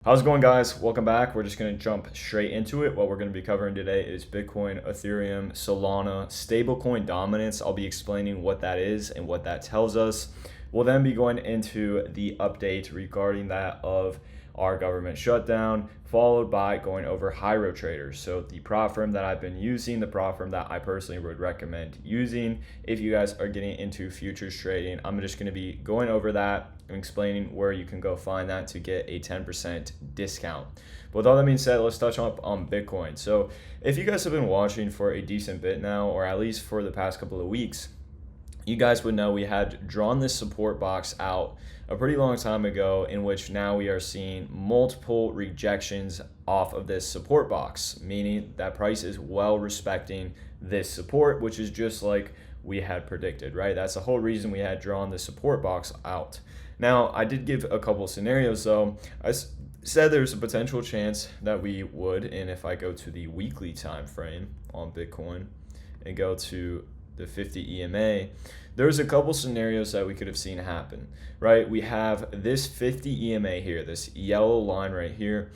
How's it going, guys? Welcome back. We're just going to jump straight into it. What we're going to be covering today is Bitcoin, Ethereum, Solana, Stablecoin Dominance. I'll be explaining what that is and what that tells us. We'll then be going into the update regarding that of our government shutdown, followed by going over Hyro Traders. So the prop firm that I've been using, the prop firm that I personally would recommend using if you guys are getting into futures trading. I'm just going to be going over that and explaining where you can go find that to get a 10% discount. But with all that being said, let's touch on Bitcoin. So if you guys have been watching for a decent bit now, or at least for the past couple of weeks, you guys would know we had drawn this support box out a pretty long time ago, in which now we are seeing multiple rejections off of this support box, meaning that price is well respecting this support, which is just like we had predicted, right? That's the whole reason we had drawn the support box out. Now, I did give a couple scenarios, though. I said there's a potential chance that we would, and if I go to the weekly time frame on Bitcoin and go to the 50 EMA, there's a couple scenarios that we could have seen happen, right? We have this 50 EMA here, this yellow line right here.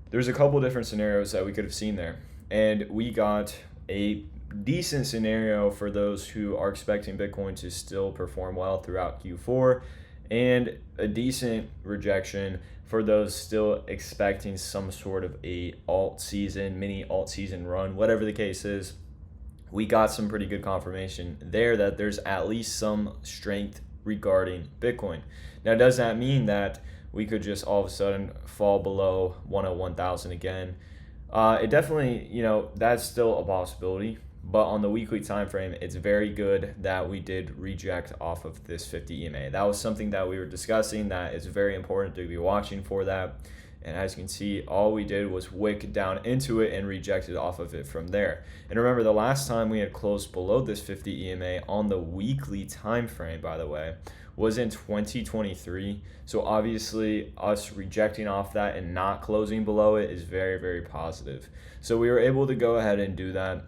There's a couple different scenarios that we could have seen there, and we got a decent scenario for those who are expecting Bitcoin to still perform well throughout Q4, and a decent rejection for those still expecting some sort of a mini alt season run, whatever the case is. We got some pretty good confirmation there that there's at least some strength regarding Bitcoin. Now, does that mean that we could just all of a sudden fall below 101,000 again? It definitely, that's still a possibility. But on the weekly time frame, it's very good that we did reject off of this 50 EMA. That was something that we were discussing, that is very important to be watching for that. And as you can see, all we did was wick down into it and rejected off of it from there. And remember, the last time we had closed below this 50 EMA on the weekly time frame, by the way, was in 2023. So obviously, us rejecting off that and not closing below it is very, very positive. So we were able to go ahead and do that.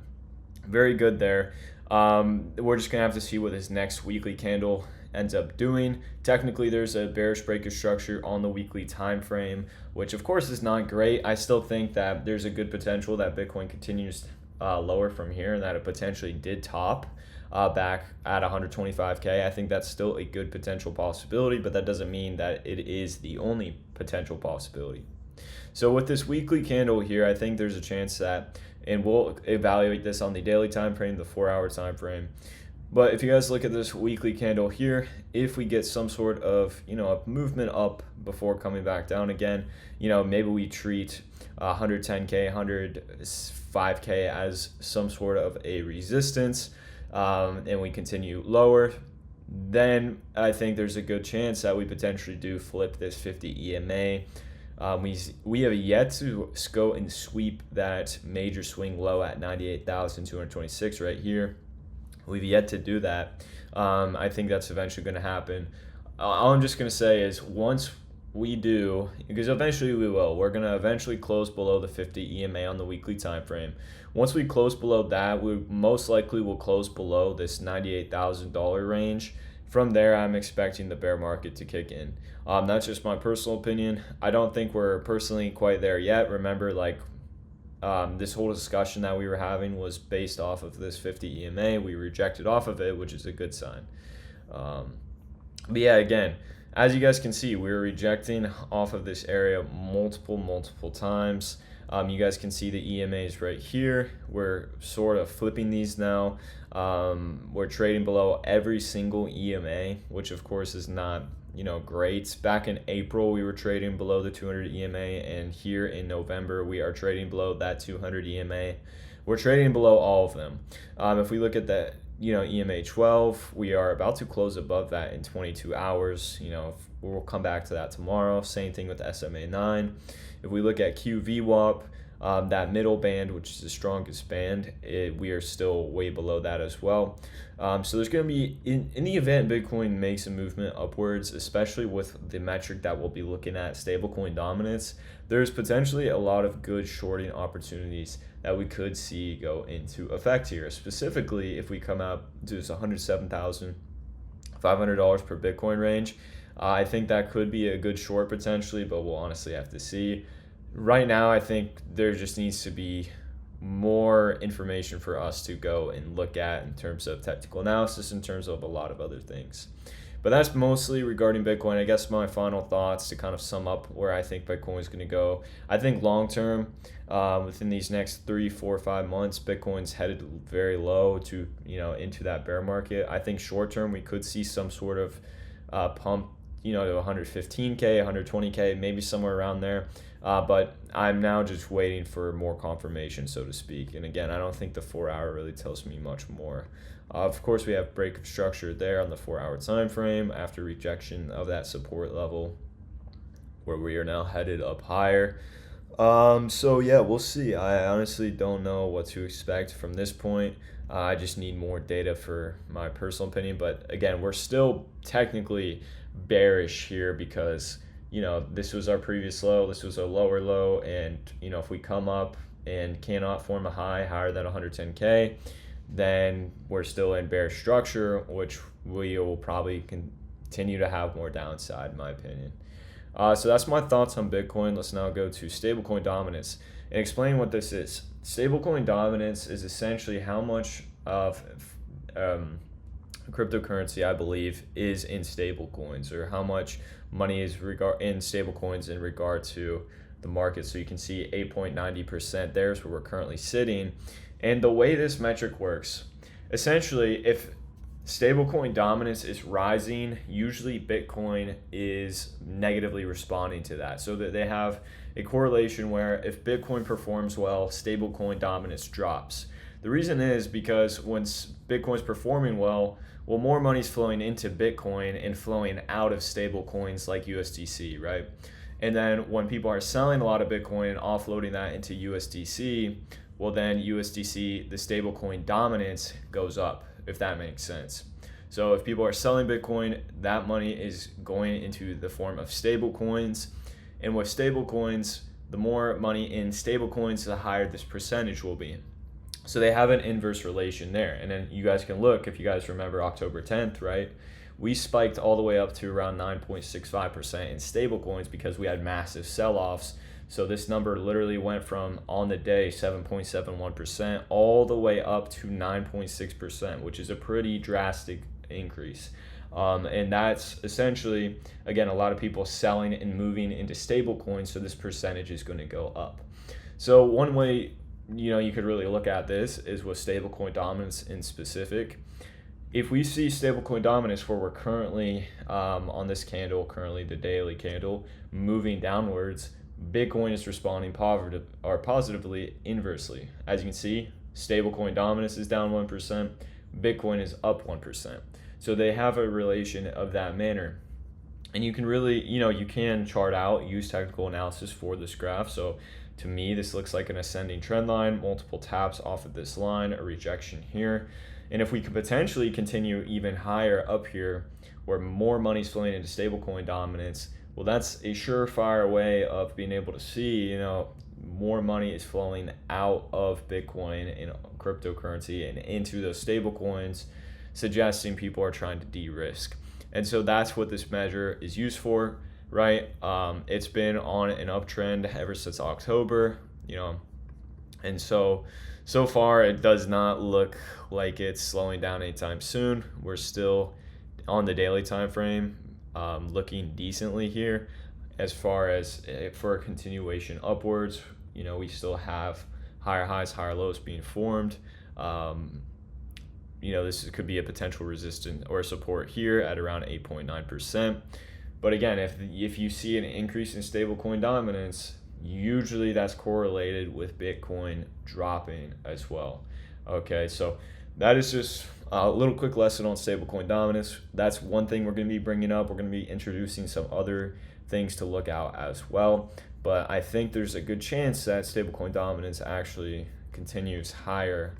Very good there. We're just going to have to see what this next weekly candle ends up doing. Technically, there's a bearish breaker structure on the weekly time frame, which of course is not great. I still think that there's a good potential that Bitcoin continues lower from here, and that it potentially did top back at 125K. I think that's still a good potential possibility, but that doesn't mean that it is the only potential possibility. So with this weekly candle here, I think there's a chance that, and we'll evaluate this on the daily time frame, the 4-hour time frame. But if you guys look at this weekly candle here, if we get some sort of, a movement up before coming back down again, maybe we treat 110K, 105K as some sort of a resistance, and we continue lower, then I think there's a good chance that we potentially do flip this 50 EMA. We have yet to go and sweep that major swing low at 98,226 right here. We've yet to do that. I think that's eventually going to happen. All I'm just going to say is once we do, because eventually we will, we're going to eventually close below the 50 EMA on the weekly time frame. Once we close below that, we most likely will close below this $98,000 range. From there, I'm expecting the bear market to kick in. That's just my personal opinion. I don't think we're personally quite there yet. Remember, this whole discussion that we were having was based off of this 50 EMA. We rejected off of it, which is a good sign. But yeah, again, as you guys can see, we're rejecting off of this area multiple times. You guys can see the EMAs right here. We're sort of flipping these now. We're trading below every single EMA, which of course is not great. Back in April, we were trading below the 200 EMA, and here in November, we are trading below that 200 EMA. We're trading below all of them. If we look at that, EMA 12, we are about to close above that in 22 hours. We'll come back to that tomorrow. Same thing with SMA 9. If we look at QVWAP, that middle band, which is the strongest band, we are still way below that as well. So there's going to be, in the event Bitcoin makes a movement upwards, especially with the metric that we'll be looking at, Stablecoin Dominance, there's potentially a lot of good shorting opportunities that we could see go into effect here. Specifically, if we come out to this $107,500 per Bitcoin range, I think that could be a good short potentially, but we'll honestly have to see. Right now, I think there just needs to be more information for us to go and look at in terms of technical analysis, in terms of a lot of other things. But that's mostly regarding Bitcoin. I guess my final thoughts to kind of sum up where I think Bitcoin is going to go. I think long term, within these next 3, 4, 5 months, Bitcoin's headed very low to into that bear market. I think short term we could see some sort of pump, to 115K, 120K, maybe somewhere around there. But I'm now just waiting for more confirmation, so to speak. And again, I don't think the 4-hour really tells me much more. Of course, we have break of structure there on the 4-hour time frame after rejection of that support level, where we are now headed up higher. So yeah, we'll see. I honestly don't know what to expect from this point. I just need more data for my personal opinion. But again, we're still technically bearish here because this was our previous low, this was a lower low, and if we come up and cannot form a high higher than 110K, then we're still in bear structure, which we will probably continue to have more downside, in my opinion. So that's my thoughts on Bitcoin. Let's now go to Stablecoin Dominance and explain what this is. Stablecoin Dominance is essentially how much of cryptocurrency, I believe, is in stablecoins, or how much money is in stablecoins in regard to the market. So you can see 8.90% there is where we're currently sitting. And the way this metric works, essentially, if stablecoin dominance is rising, usually Bitcoin is negatively responding to that. So that they have a correlation where if Bitcoin performs well, stablecoin dominance drops. The reason is because when Bitcoin's performing well, more money is flowing into Bitcoin and flowing out of stable coins like USDC, right? And then when people are selling a lot of Bitcoin and offloading that into USDC, well then USDC, the stablecoin dominance goes up, if that makes sense. So if people are selling Bitcoin, that money is going into the form of stable coins. And with stable coins, the more money in stable coins, the higher this percentage will be. So they have an inverse relation there. And then you guys can look, if you guys remember October 10th, right? We spiked all the way up to around 9.65% in stable coins because we had massive sell-offs. So this number literally went from, on the day, 7.71% all the way up to 9.6%, which is a pretty drastic increase. And that's essentially, again, a lot of people selling and moving into stable coins, so this percentage is going to go up. So one way you could really look at this is with stablecoin dominance in specific. If we see stablecoin dominance where we're currently on this candle, currently the daily candle, moving downwards, Bitcoin is responding positively inversely. As you can see, stablecoin dominance is down 1%, Bitcoin is up 1%. So they have a relation of that manner. And you can really, you can chart out, use technical analysis for this graph. So to me, this looks like an ascending trend line, multiple taps off of this line, a rejection here. And if we could potentially continue even higher up here, where more money's flowing into stablecoin dominance, well, that's a surefire way of being able to see, more money is flowing out of Bitcoin and cryptocurrency and into those stable coins, suggesting people are trying to de-risk. And so that's what this measure is used for, right? It's been on an uptrend ever since October, and so far it does not look like it's slowing down anytime soon. We're still on the daily time frame, looking decently here. As far as for a continuation upwards, we still have higher highs, higher lows being formed. This could be a potential resistance or support here at around 8.9%. But again, if you see an increase in stablecoin dominance, usually that's correlated with Bitcoin dropping as well. Okay, so that is just a little quick lesson on stablecoin dominance. That's one thing we're going to be bringing up. We're going to be introducing some other things to look out as well. But I think there's a good chance that stablecoin dominance actually continues higher,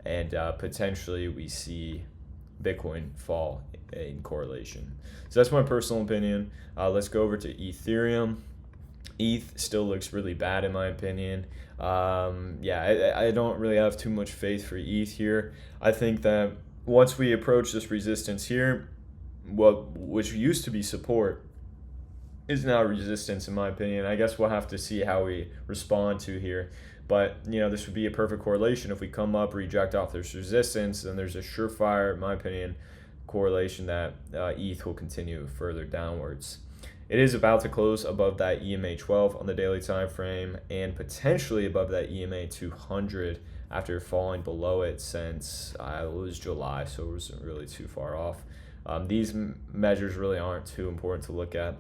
and potentially we see Bitcoin fall in correlation. So that's my personal opinion. Let's go over to Ethereum. ETH still looks really bad in my opinion. I don't really have too much faith for ETH here. I think that once we approach this resistance here, which used to be support is now resistance, in my opinion. I guess we'll have to see how we respond to here. But, this would be a perfect correlation. If we come up, reject off this resistance, then there's a surefire, in my opinion, correlation that ETH will continue further downwards. It is about to close above that EMA 12 on the daily time frame and potentially above that EMA 200 after falling below it since it was July, so it wasn't really too far off. These measures really aren't too important to look at.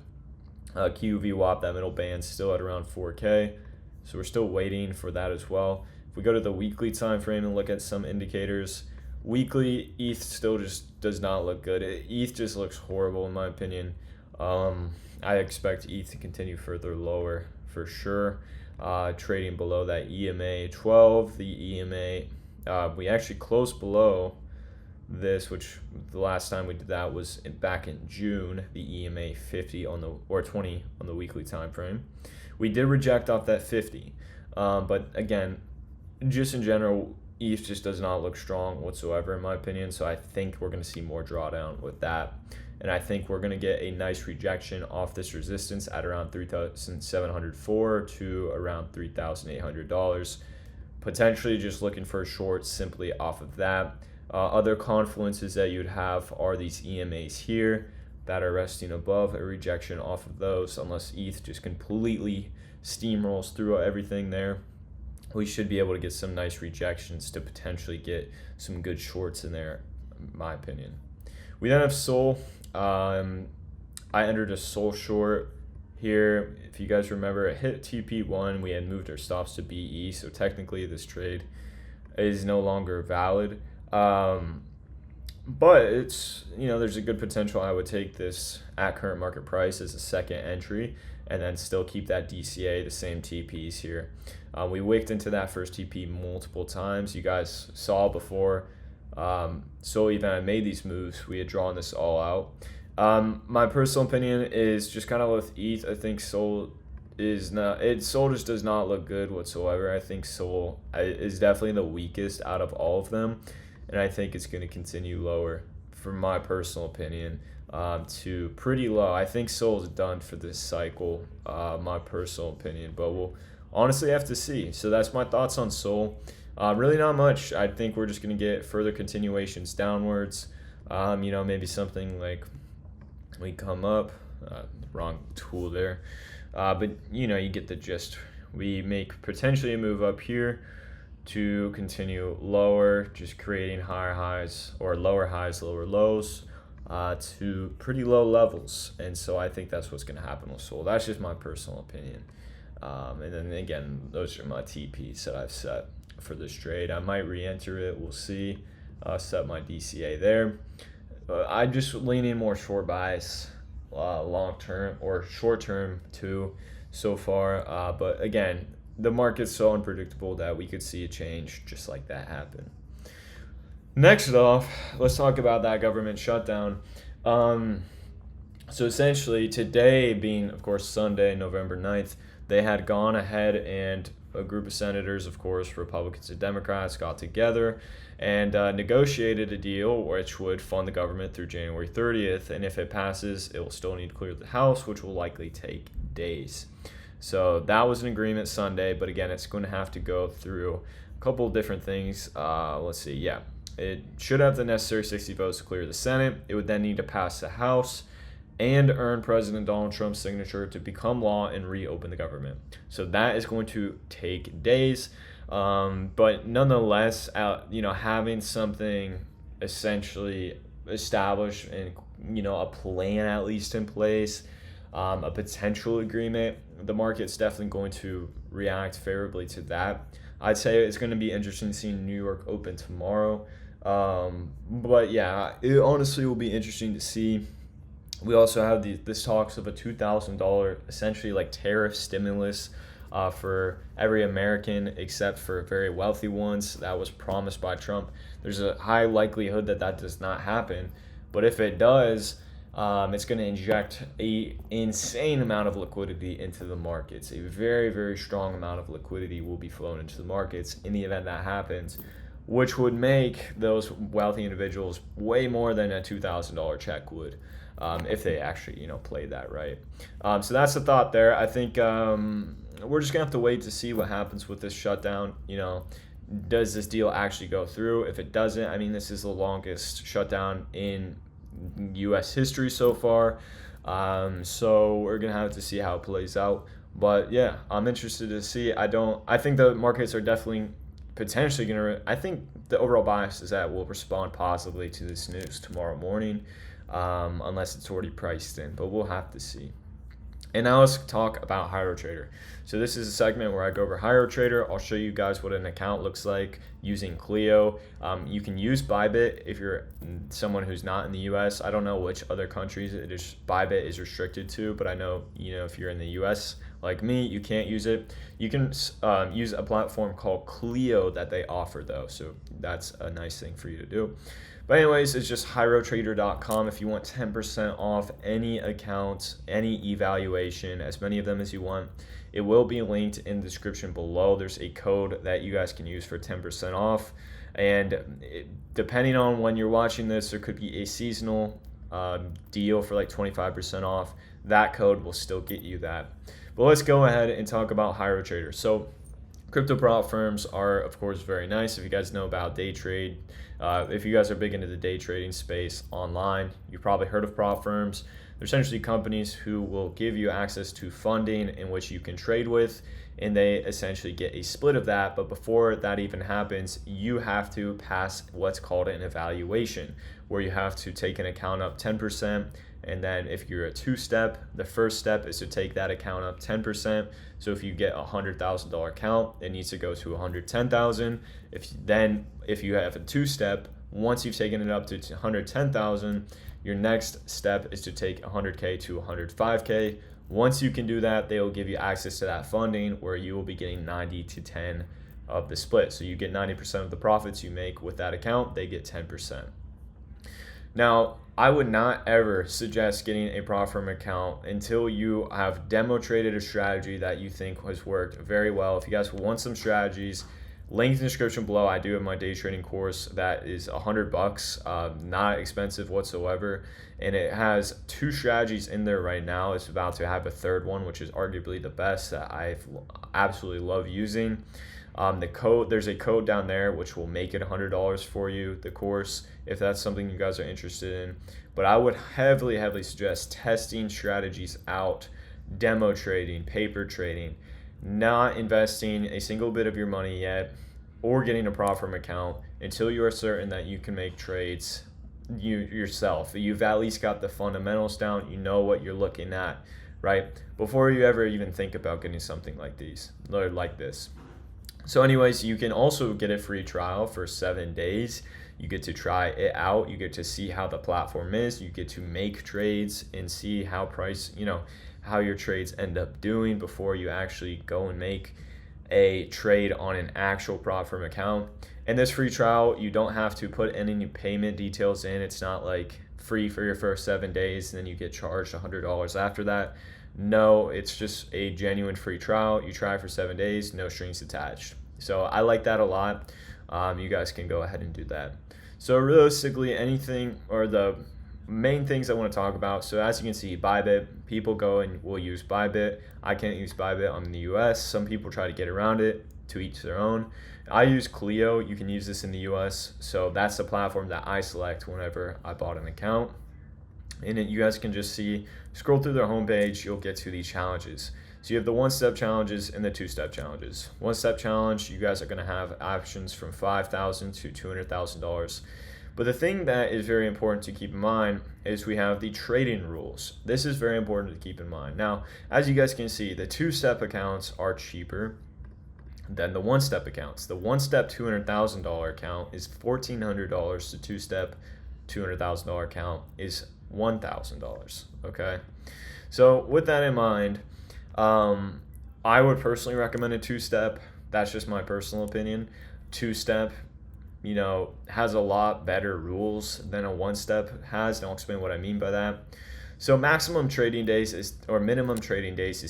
QVWAP, that middle band, still at around 4K, so we're still waiting for that as well. If we go to the weekly time frame and look at some indicators, weekly ETH still just does not look good. ETH just looks horrible in my opinion. I expect ETH to continue further lower for sure, trading below that EMA 12. The EMA, we actually closed below this, which the last time we did that was back in June, the EMA 50 or 20 on the weekly time frame. We did reject off that 50, but again, just in general, ETH just does not look strong whatsoever in my opinion, so I think we're going to see more drawdown with that. And I think we're going to get a nice rejection off this resistance at around $3,704 to around $3,800. Potentially just looking for a short simply off of that. Other confluences that you'd have are these EMAs here that are resting above a rejection off of those. Unless ETH just completely steamrolls through everything there, we should be able to get some nice rejections to potentially get some good shorts in there, in my opinion. We then have Sol. I entered a Sol short here. If you guys remember, it hit TP1. We had moved our stops to BE, so technically this trade is no longer valid. But it's, there's a good potential I would take this at current market price as a second entry and then still keep that DCA, the same TPs here. We wicked into that first TP multiple times. You guys saw before. So even I made these moves, we had drawn this all out. My personal opinion is just kind of with ETH, I think Sol just does not look good whatsoever. I think Sol is definitely the weakest out of all of them, and I think it's going to continue lower, from my personal opinion, to pretty low. I think Sol is done for this cycle, my personal opinion, but we'll honestly have to see. So that's my thoughts on Sol. Really not much. I think we're just going to get further continuations downwards. Maybe something like we come up, wrong tool there. But you get the gist. We make potentially a move up here to continue lower, just creating higher highs or lower highs, lower lows to pretty low levels. And so I think that's what's going to happen with Sol. That's just my personal opinion. And then again, those are my TPs that I've set for this trade. I might re-enter it. We'll see. Set my DCA there. I'm just leaning more short bias, long term or short term too, so far. But again, the market's so unpredictable that we could see a change just like that happen. Next off, let's talk about that government shutdown. So essentially, today being, of course, Sunday, November 9th, they had gone ahead and a group of senators, of course, Republicans and Democrats, got together and negotiated a deal which would fund the government through January 30th. And if it passes, it will still need to clear the House, which will likely take days. So that was an agreement Sunday, but again, it's going to have to go through a couple of different things. Let's see. Yeah, it should have the necessary 60 votes to clear the Senate. It would then need to pass the House and earn President Donald Trump's signature to become law and reopen the government. So that is going to take days. But nonetheless, having something essentially established and, a plan at least in place, a potential agreement, the market's definitely going to react favorably to that. I'd say it's going to be interesting seeing New York open tomorrow. But yeah, it honestly will be interesting to see. We also have this talks of a $2,000 essentially like tariff stimulus for every American except for very wealthy ones. That was promised by Trump. There's a high likelihood that does not happen, but if it does, it's going to inject an insane amount of liquidity into the markets. A very, very strong amount of liquidity will be flowing into the markets in the event that happens, which would make those wealthy individuals way more than a $2,000 check would, if they actually, play that right. So that's the thought there. I think we're just gonna have to wait to see what happens with this shutdown. Does this deal actually go through? If it doesn't, I mean, this is the longest shutdown in U.S. history so far. So we're gonna have to see how it plays out. But yeah, I'm interested to see. I think the markets are definitely potentially gonna. I think the overall bias is that we'll respond positively to this news tomorrow morning, unless it's already priced in. But we'll have to see. And now let's talk about HyroTrader. So this is a segment where I go over HyroTrader. I'll show you guys what an account looks like using Clio. You can use Bybit if you're someone who's not in the US. I don't know which other countries Bybit is restricted to, but I know, if you're in the US like me, you can't use it. You can use a platform called Clio that they offer though. So that's a nice thing for you to do. But anyways, it's just hyrotrader.com if you want 10% off any account, any evaluation, as many of them as you want. It will be linked in the description below. There's a code that you guys can use for 10% off. And depending on when you're watching this, there could be a seasonal deal for like 25% off. That code will still get you that. But let's go ahead and talk about HyroTrader. So crypto prop firms are, of course, very nice. If you guys know about day trade, if you guys are big into the day trading space online, you've probably heard of prop firms. They're essentially companies who will give you access to funding in which you can trade with, and they essentially get a split of that. But before that even happens, you have to pass what's called an evaluation, where you have to take an account up 10%. And then if you're a two-step, the first step is to take that account up 10%. So if you get a $100,000 account, it needs to go to 110,000. If you have a two-step, once you've taken it up to 110,000, your next step is to take 100K to 105K. Once you can do that, they will give you access to that funding where you will be getting 90 to 10 of the split. So you get 90% of the profits you make with that account, they get 10%. Now, I would not ever suggest getting a prop firm account until you have demo traded a strategy that you think has worked very well. If you guys want some strategies, link in the description below. I do have my day trading course that is $100, not expensive whatsoever. And it has 2 strategies in there right now. It's about to have a third one, which is arguably the best that I absolutely love using. There's a code down there which will make it $100 for you, the course, if that's something you guys are interested in. But I would heavily suggest testing strategies out, demo trading, paper trading, not investing a single bit of your money yet, or getting a prop firm account until you are certain that you can make trades yourself. You've at least got the fundamentals down, you know what you're looking at, right? Before you ever even think about getting something like this. So anyways, you can also get a free trial for 7 days. You get to try it out. You get to see how the platform is. You get to make trades and see how how your trades end up doing before you actually go and make a trade on an actual prop firm account. And this free trial, you don't have to put any payment details in. It's not like free for your first 7 days and then you get charged $100 after that. No, it's just a genuine free trial. You try for 7 days, no strings attached. So I like that a lot. You guys can go ahead and do that. So realistically, anything or the main things I want to talk about. So as you can see, Bybit, people go and will use Bybit. I can't use Bybit. I'm in the US. Some people try to get around it, to each their own. I use Clio. You can use this in the US. So that's the platform that I select whenever I bought an account. And you guys can just scroll through their homepage, you'll get to these challenges. So you have the 1-step challenges and the 2-step challenges. 1-step challenge, you guys are going to have options from $5,000 to $200,000. But the thing that is very important to keep in mind is we have the trading rules. This is very important to keep in mind. Now, as you guys can see, the 2-step accounts are cheaper than the 1-step accounts. The 1-step $200,000 account is $1,400. The 2-step $200,000 account is $1,000. Okay, so with that in mind, I would personally recommend a 2-step. That's just my personal opinion. 2-step, has a lot better rules than a 1-step has, and I'll explain what I mean by that. So minimum trading days is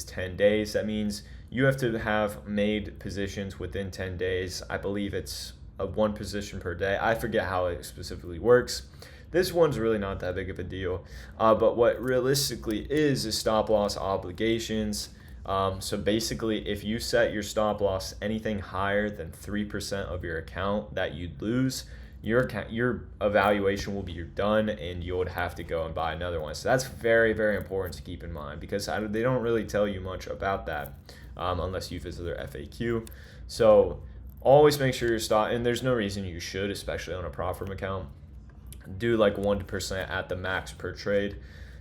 10 days. That means you have to have made positions within 10 days. I believe it's one position per day. I forget how it specifically works. This one's really not that big of a deal. But what realistically is stop loss obligations. So basically, if you set your stop loss anything higher than 3% of your account that you'd lose, your evaluation will be done and you would have to go and buy another one. So that's very, very important to keep in mind, because they don't really tell you much about that unless you visit their FAQ. So always make sure your stop, and there's no reason you should, especially on a prop firm account, do like 1% at the max per trade.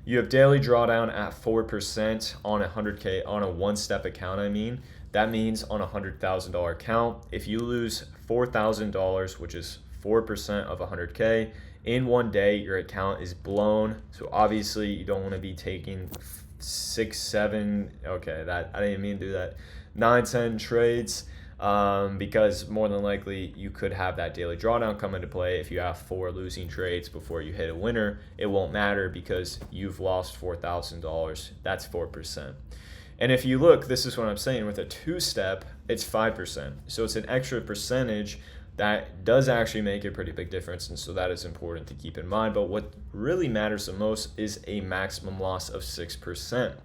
You have daily drawdown at 4% on 100K on a one-step account. That means on a $100,000 account, if you lose $4,000, which is 4% of 100K in one day, your account is blown. So obviously you don't want to be taking 6, 7, okay, that I didn't mean to do that, 9, 10 trades, because more than likely you could have that daily drawdown come into play. If you have 4 losing trades before you hit a winner, it won't matter because you've lost $4,000. That's 4%. And if you look, this is what I'm saying, with a two-step, it's 5%. So it's an extra percentage that does actually make a pretty big difference, and so that is important to keep in mind. But what really matters the most is a maximum loss of 6%.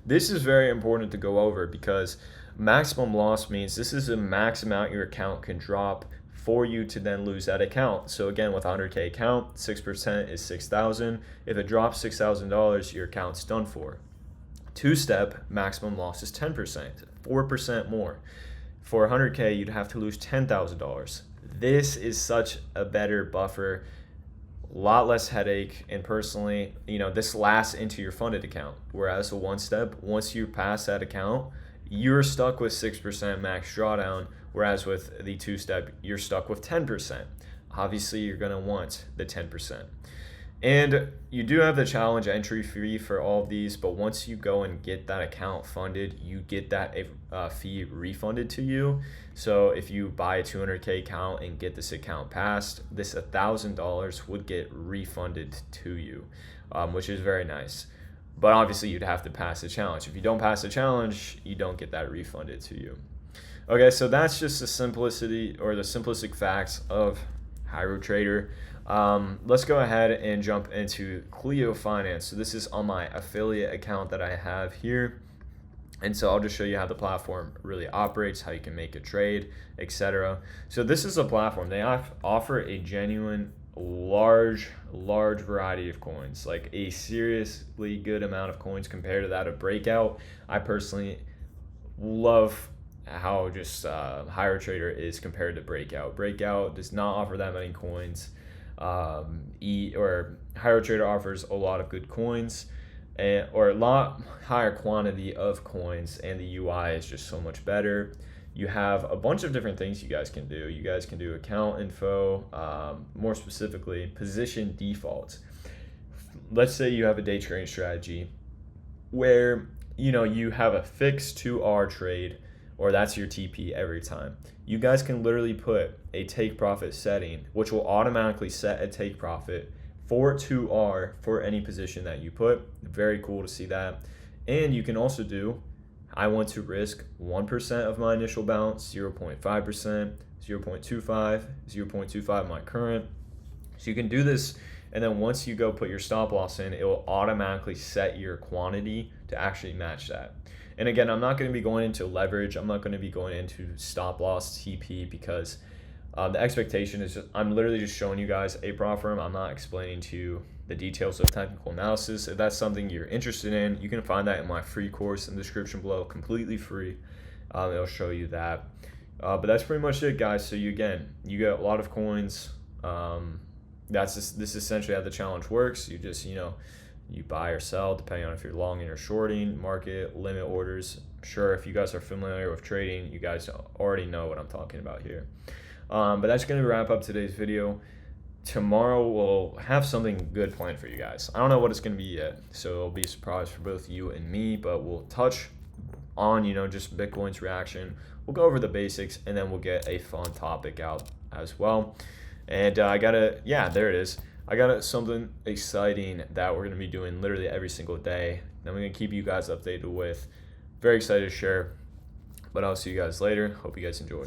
This is very important to go over, because maximum loss means this is the max amount your account can drop for you to then lose that account. So again, with a 100K account, 6% is $6,000. If it drops $6,000, your account's done for. Two-step maximum loss is 10%, 4% more. For 100K, you'd have to lose $10,000. This is such a better buffer, a lot less headache, and personally, this lasts into your funded account. Whereas a one-step, once you pass that account, you're stuck with 6% max drawdown, whereas with the two-step, you're stuck with 10%. Obviously, you're going to want the 10%. And you do have the challenge entry fee for all of these, but once you go and get that account funded, you get that fee refunded to you. So if you buy a 200K account and get this account passed, this $1,000 would get refunded to you, which is very nice. But obviously you'd have to pass the challenge. If you don't pass the challenge, you don't get that refunded to you. Okay, so that's just the simplicity, or the simplistic facts of Hiro Trader. Let's go ahead and jump into Clio Finance. So this is on my affiliate account that I have here. And so I'll just show you how the platform really operates, how you can make a trade, etc. So this is a platform. They offer a genuine large variety of coins, like a seriously good amount of coins compared to that of Breakout. I personally love how just Hiro Trader is compared to Breakout. Breakout does not offer that many coins. Hiro Trader offers a lot of good coins, or a lot higher quantity of coins, and the UI is just so much better. You have a bunch of different things you guys can do. You guys can do account info, more specifically position defaults. Let's say you have a day trading strategy where you have a fixed 2R trade, or that's your TP every time. You guys can literally put a take profit setting, which will automatically set a take profit for 2R for any position that you put. Very cool to see that. And you can also do, I want to risk 1% of my initial balance, 0.5%, 0.25, 0.25 my current. So you can do this, and then once you go put your stop loss in, it will automatically set your quantity to actually match that. And again, I'm not going to be going into leverage. I'm not going to be going into stop loss TP, because the expectation is I'm literally just showing you guys a prop firm. I'm not explaining to you the details of technical analysis. If that's something you're interested in, you can find that in my free course in the description below, completely free. It'll show you that. But that's pretty much it, guys. So you get a lot of coins. This is essentially how the challenge works. You just you buy or sell depending on if you're longing or shorting, market, limit orders. I'm sure if you guys are familiar with trading, you guys already know what I'm talking about here. But that's going to wrap up today's video. Tomorrow we'll have something good planned for you guys. I don't know what it's going to be yet, so it'll be a surprise for both you and me, but we'll touch on just Bitcoin's reaction. We'll go over the basics, and then we'll get a fun topic out as well. And there it is. I got something exciting that we're going to be doing literally every single day that I'm going to keep you guys updated with. Very excited to share. But I'll see you guys later. Hope you guys enjoy.